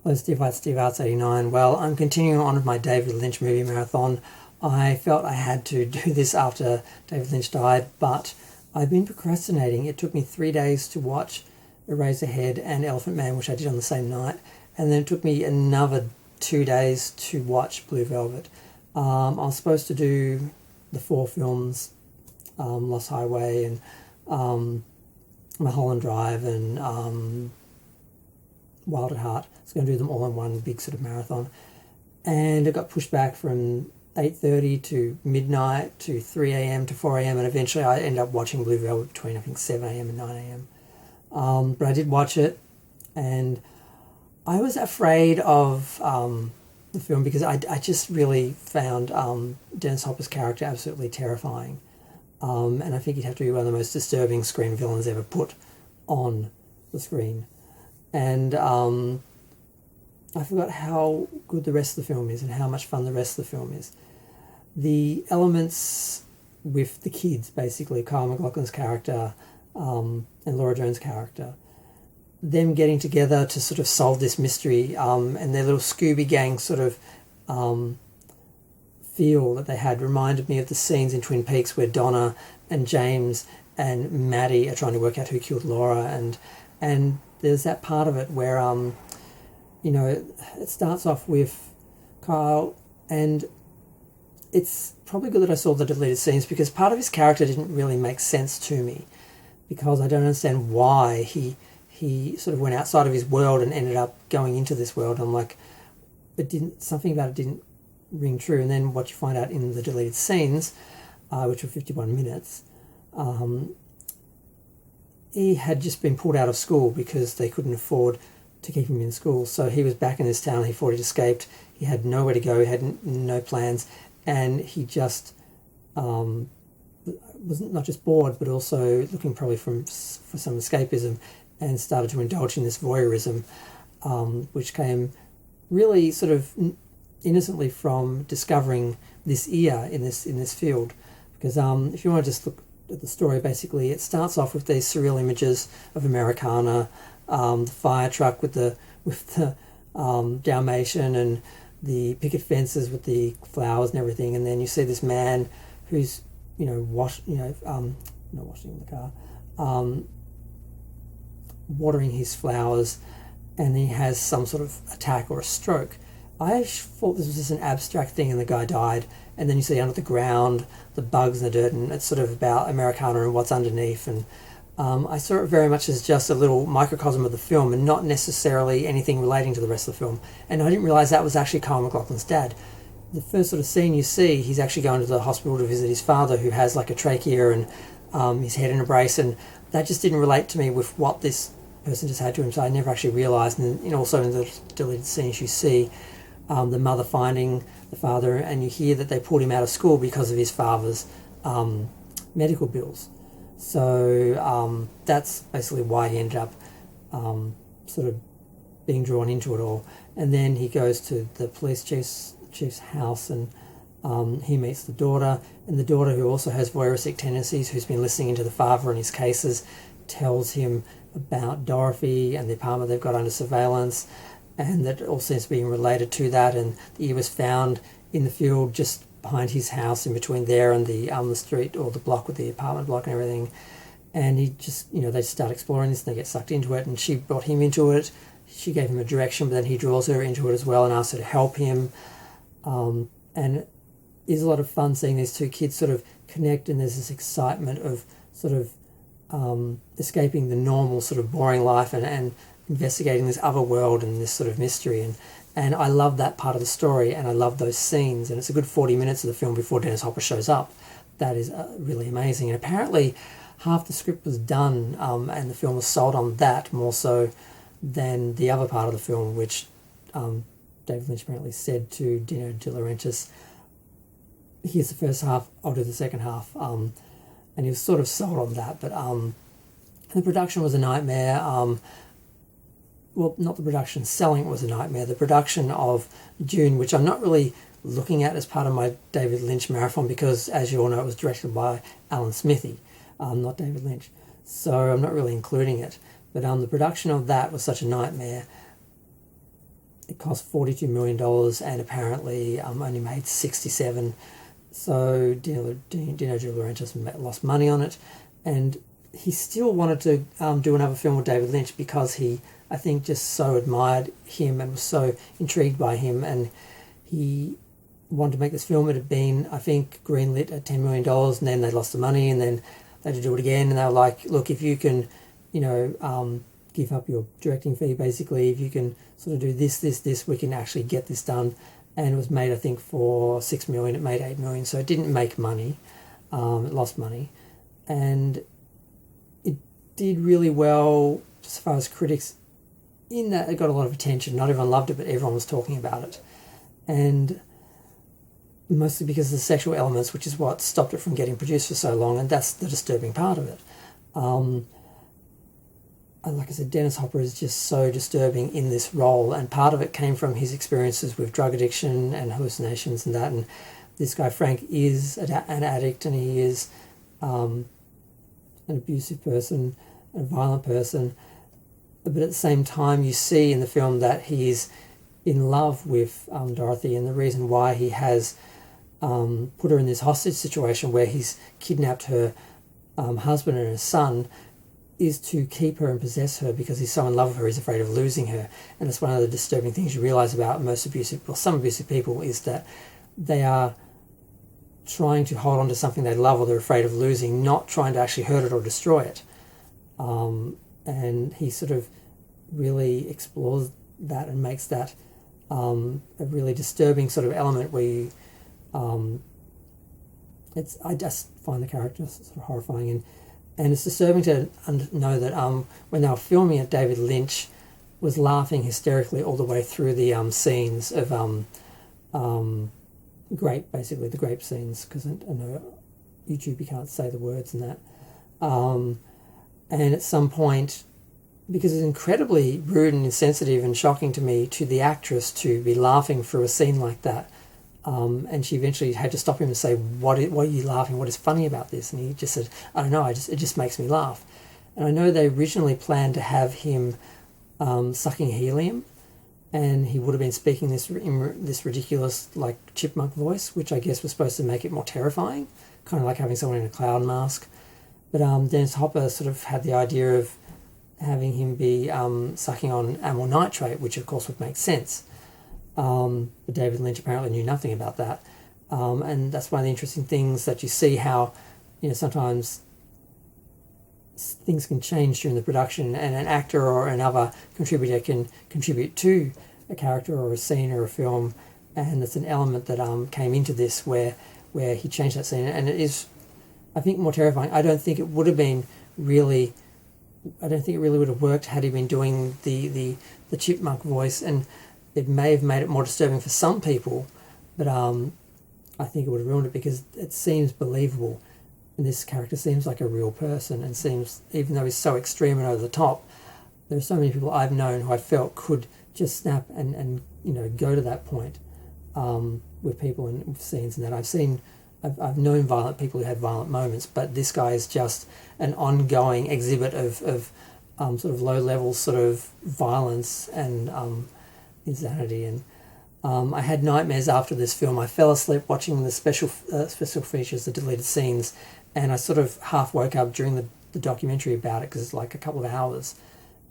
Hello, Steve White, Steve Arts 89. Well, I'm continuing on with my David Lynch movie marathon. I felt I had to do this after David Lynch died, but I've been procrastinating. It took me 3 days to watch Eraserhead and Elephant Man, which I did on the same night, and then it took me another 2 days to watch Blue Velvet. I was supposed to do the 4 films, Lost Highway and Mulholland Drive and Wild at Heart. I was going to do them all in one big sort of marathon, and it got pushed back from 8:30 to midnight to 3 a.m. to 4 a.m. and eventually I ended up watching Blue Velvet between I think 7 a.m. and 9 a.m. But I did watch it, and I was afraid of the film because I just really found Dennis Hopper's character absolutely terrifying, and I think he'd have to be one of the most disturbing screen villains ever put on the screen. And I forgot how good the rest of the film is and how much fun the rest of the film is. The elements with the kids, basically, Kyle MacLachlan's character and Laura Jones' character, them getting together to sort of solve this mystery, and their little Scooby Gang sort of feel that they had reminded me of the scenes in Twin Peaks where Donna and James and Maddie are trying to work out who killed Laura, and there's that part of it where it starts off with Kyle, and it's probably good that I saw the deleted scenes because part of his character didn't really make sense to me, because I don't understand why he sort of went outside of his world and ended up going into this world. I'm like, something about it didn't ring true. And then what you find out in the deleted scenes, which were 51 minutes, he had just been pulled out of school because they couldn't afford to keep him in school. So he was back in this town. He thought he'd escaped. He had nowhere to go. He had no plans. And he just was not just bored, but also looking probably for some escapism, and started to indulge in this voyeurism, which came really sort of innocently from discovering this ear in this field. Because if you want to just look at the story, basically it starts off with these surreal images of Americana, the fire truck with the Dalmatian and the picket fences with the flowers and everything, and then you see this man who's not washing the car, watering his flowers, and he has some sort of attack or a stroke. I thought this was just an abstract thing and the guy died, and then you see under the ground the bugs and the dirt, and it's sort of about Americana and what's underneath. And I saw it very much as just a little microcosm of the film and not necessarily anything relating to the rest of the film. And I didn't realise that was actually Kyle MacLachlan's dad. The first sort of scene you see, he's actually going to the hospital to visit his father, who has like a trachea and his head in a brace, and that just didn't relate to me with what this person just had to him, so I never actually realised. And also in the deleted scenes you see the mother finding the father, and you hear that they pulled him out of school because of his father's medical bills. So that's basically why he ended up sort of being drawn into it all. And then he goes to the police chief's house, and he meets the daughter, and the daughter, who also has voyeuristic tendencies, who's been listening into the father and his cases, tells him about Dorothy and the apartment they've got under surveillance, and that all seems to be related to that. And the ear was found in the field just behind his house, in between there and the street or the block with the apartment block and everything. And he just, they start exploring this and they get sucked into it, and she brought him into it. She gave him a direction, but then he draws her into it as well and asks her to help him. And it is a lot of fun seeing these two kids sort of connect, and there's this excitement of sort of escaping the normal sort of boring life and investigating this other world and this sort of mystery. And I love that part of the story, and I love those scenes, and it's a good 40 minutes of the film before Dennis Hopper shows up. That is really amazing. And apparently half the script was done, and the film was sold on that more so than the other part of the film, which David Lynch apparently said to Dino De Laurentiis, here's the first half, I'll do the second half. And he was sort of sold on that, but the production was a nightmare. Well, not the production, selling it was a nightmare. The production of Dune, which I'm not really looking at as part of my David Lynch marathon because, as you all know, it was directed by Alan Smithy, not David Lynch. So I'm not really including it. But the production of that was such a nightmare. it cost $42 million and apparently only made 67. So Dino De Laurentiis lost money on it, and he still wanted to do another film with David Lynch because he, I think, just so admired him and was so intrigued by him, and he wanted to make this film. It had been, I think, greenlit at $10 million, and then they lost the money, and then they had to do it again, and they were like, look, if you can, give up your directing fee, basically, if you can sort of do this, we can actually get this done. And it was made, I think, for $6 million. It made $8 million, so it didn't make money. It lost money, and it did really well as far as critics. In that, it got a lot of attention. Not everyone loved it, but everyone was talking about it, and mostly because of the sexual elements, which is what stopped it from getting produced for so long, and that's the disturbing part of it. Like I said, Dennis Hopper is just so disturbing in this role, and part of it came from his experiences with drug addiction and hallucinations and that, and this guy Frank is an addict, and he is an abusive person, a violent person, but at the same time you see in the film that he is in love with Dorothy, and the reason why he has put her in this hostage situation where he's kidnapped her husband and her son is to keep her and possess her because he's so in love with her, he's afraid of losing her. And that's one of the disturbing things you realise about some abusive people, is that they are trying to hold on to something they love or they're afraid of losing, not trying to actually hurt it or destroy it. And he sort of really explores that and makes that a really disturbing sort of element where you, I just find the character sort of horrifying, and it's disturbing to know that when they were filming it, David Lynch was laughing hysterically all the way through the scenes of grape, basically the grape scenes, because I know YouTube you can't say the words and that. And at some point, because it's incredibly rude and insensitive and shocking to me, to the actress to be laughing through a scene like that. And she eventually had to stop him and say, what are you laughing? What is funny about this? And he just said, I don't know, it just makes me laugh. And I know they originally planned to have him sucking helium, and he would have been speaking this ridiculous, like, chipmunk voice, which I guess was supposed to make it more terrifying, kind of like having someone in a clown mask. But Dennis Hopper sort of had the idea of having him be sucking on amyl nitrate, which of course would make sense. But David Lynch apparently knew nothing about that. And that's one of the interesting things, that you see how, sometimes things can change during the production, and an actor or another contributor can contribute to a character or a scene or a film, and it's an element that came into this where he changed that scene, and it is, I think, more terrifying. I don't think it would have really would have worked had he been doing the chipmunk voice, and it may have made it more disturbing for some people, but I think it would have ruined it because it seems believable, and this character seems like a real person, and seems, even though he's so extreme and over the top, there are so many people I've known who I felt could just snap and go to that point with people and with scenes and that. I've known violent people who had violent moments, but this guy is just an ongoing exhibit of sort of low level sort of violence and insanity. And I had nightmares after this film. I fell asleep watching the special features, the deleted scenes, and I sort of half woke up during the documentary about it, because it's like a couple of hours.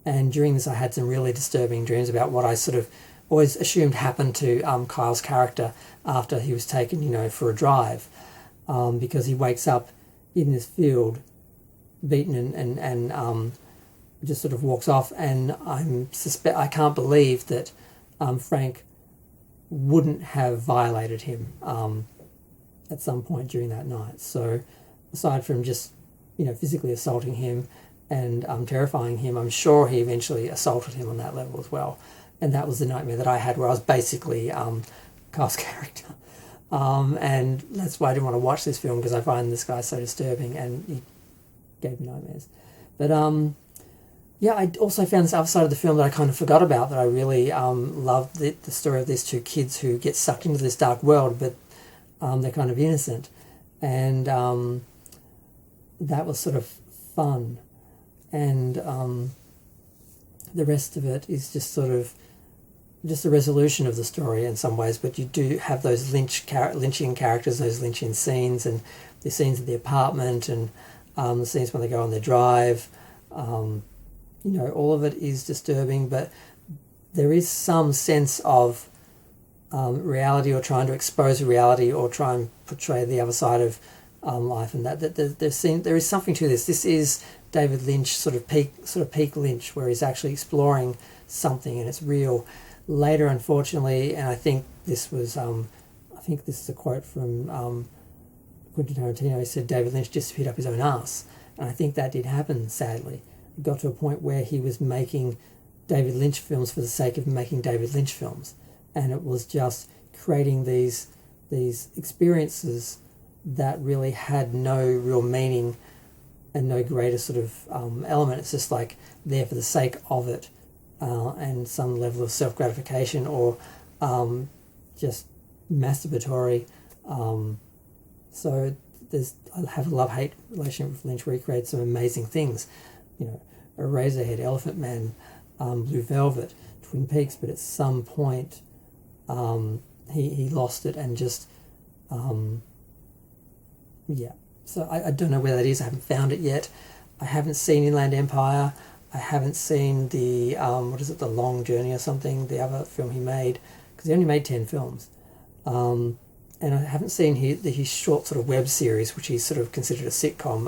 And during this I had some really disturbing dreams about what I sort of always assumed happened to Kyle's character after he was taken, for a drive, because he wakes up in this field, beaten and just sort of walks off, and I can't believe that Frank wouldn't have violated him at some point during that night. So aside from just physically assaulting him and terrifying him, I'm sure he eventually assaulted him on that level as well. And that was the nightmare that I had, where I was basically Kyle's character. And that's why I didn't want to watch this film, because I find this guy so disturbing, and he gave me nightmares. But I also found this other side of the film that I kind of forgot about, that I really loved the story of these two kids who get sucked into this dark world, but they're kind of innocent. And that was sort of fun. And the rest of it is just sort of just the resolution of the story in some ways, but you do have those Lynchian characters, those Lynchian scenes, and the scenes at the apartment, and the scenes when they go on their drive. All of it is disturbing, but there is some sense of reality, or trying to expose a reality, or try and portray the other side of life, and that there is something to this. This is David Lynch sort of peak Lynch, where he's actually exploring something and it's real. Later, unfortunately, and I think this is a quote from Quentin Tarantino. He said David Lynch disappeared up his own ass, and I think that did happen. Sadly, it got to a point where he was making David Lynch films for the sake of making David Lynch films, and it was just creating these experiences that really had no real meaning and no greater sort of element. It's just like there for the sake of it, and some level of self-gratification, or just masturbatory. So I have a love-hate relationship with Lynch, where he creates some amazing things. Eraserhead, Elephant Man, Blue Velvet, Twin Peaks, but at some point he lost it and just so I don't know where that is. I haven't found it yet. I haven't seen Inland Empire. I haven't seen the The Long Journey or something, the other film he made, because he only made 10 films. And I haven't seen his short sort of web series, which he's sort of considered a sitcom,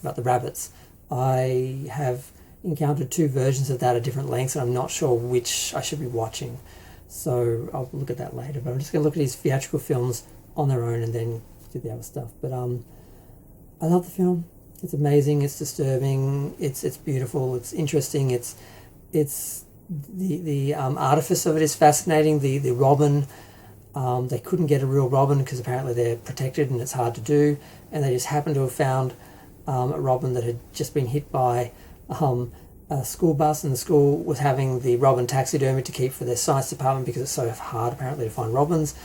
about the rabbits. I have encountered 2 versions of that at different lengths, and I'm not sure which I should be watching. So I'll look at that later. But I'm just going to look at his theatrical films on their own and then do the other stuff. But I love the film. It's amazing. It's disturbing. It's beautiful. It's interesting. It's the artifice of it is fascinating. The robin. They couldn't get a real robin because apparently they're protected and it's hard to do, and they just happened to have found a robin that had just been hit by a school bus, and the school was having the robin taxidermy to keep for their science department because it's so hard apparently to find robins,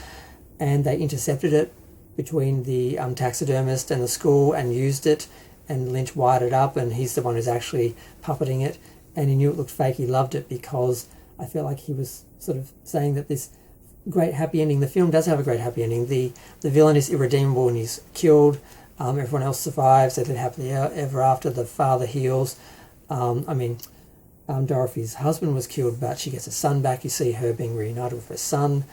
and they intercepted it between the taxidermist and the school and used it, and Lynch wired it up, and he's the one who's actually puppeting it, and he knew it looked fake. He loved it because I felt like he was sort of saying that this great happy ending, the film does have a great happy ending. The villain is irredeemable and he's killed. Everyone else survives. They live happily ever after. The father heals. Dorothy's husband was killed, but she gets her son back. You see her being reunited with her son,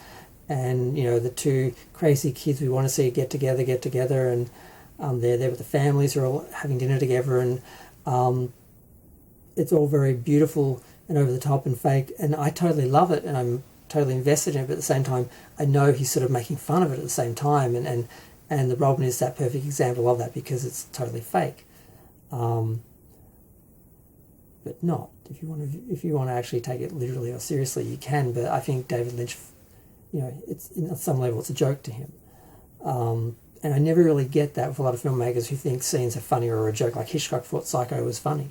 and the 2 crazy kids we want to see get together, and they're there with the families. They're all having dinner together, and it's all very beautiful and over the top and fake, and I totally love it, and I'm totally invested in it. But at the same time, I know he's sort of making fun of it at the same time, and the Robin is that perfect example of that because it's totally fake. But not if you want to actually take it literally or seriously, you can. But I think David Lynch, it's at some level it's a joke to him, and I never really get that with a lot of filmmakers who think scenes are funny or a joke. Like Hitchcock thought Psycho was funny,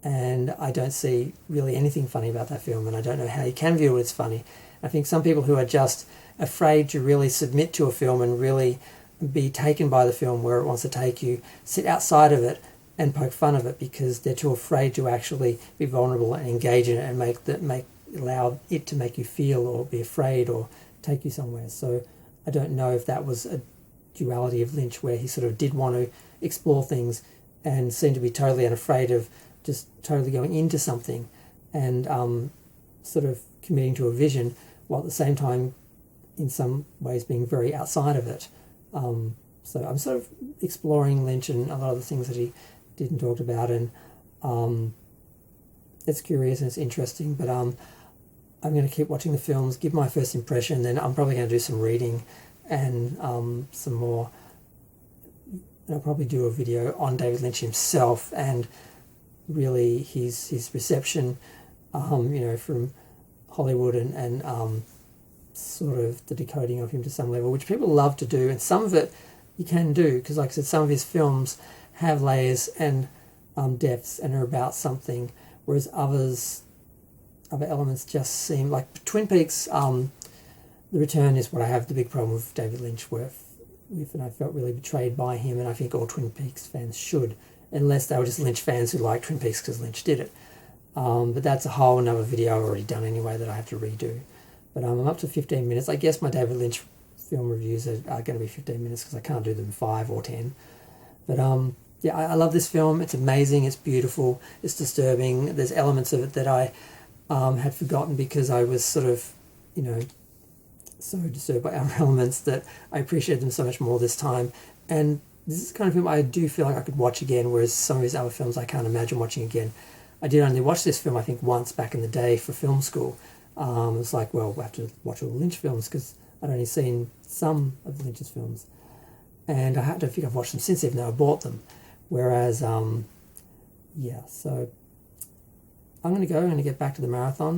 and I don't see really anything funny about that film, and I don't know how you can view it as funny. I think some people who are just afraid to really submit to a film and really be taken by the film where it wants to take you sit outside of it and poke fun of it because they're too afraid to actually be vulnerable and engage in it and allow it to make you feel or be afraid or take you somewhere. So I don't know if that was a duality of Lynch where he sort of did want to explore things and seemed to be totally unafraid of just totally going into something and sort of committing to a vision while at the same time in some ways being very outside of it. So I'm sort of exploring Lynch and a lot of the things that he did and talked about, and it's curious and it's interesting, but I'm going to keep watching the films, give my first impression, then I'm probably going to do some reading and some more, and I'll probably do a video on David Lynch himself and really his reception, from Hollywood and sort of the decoding of him to some level, which people love to do, and some of it you can do, because like I said, some of his films have layers and depths and are about something, whereas other elements just seem like Twin Peaks. The Return is what I have the big problem with David Lynch with, and I felt really betrayed by him, and I think all Twin Peaks fans should, unless they were just Lynch fans who like Twin Peaks because Lynch did it. But that's a whole another video I've already done anyway that I have to redo. But I'm up to 15 minutes. I guess my David Lynch film reviews are going to be 15 minutes because I can't do them 5 or 10. But yeah, I love this film. It's amazing. It's beautiful. It's disturbing. There's elements of it that I had forgotten because I was sort of, you know, so disturbed by other elements that I appreciate them so much more this time. And this is the kind of film I do feel like I could watch again, whereas some of his other films I can't imagine watching again. I did only watch this film, I think, once back in the day for film school. It's like, well, we'll have to watch all the Lynch films because I'd only seen some of Lynch's films. And I don't think I've watched them since, even though I bought them. Whereas, yeah, so I'm going to get back to the marathon.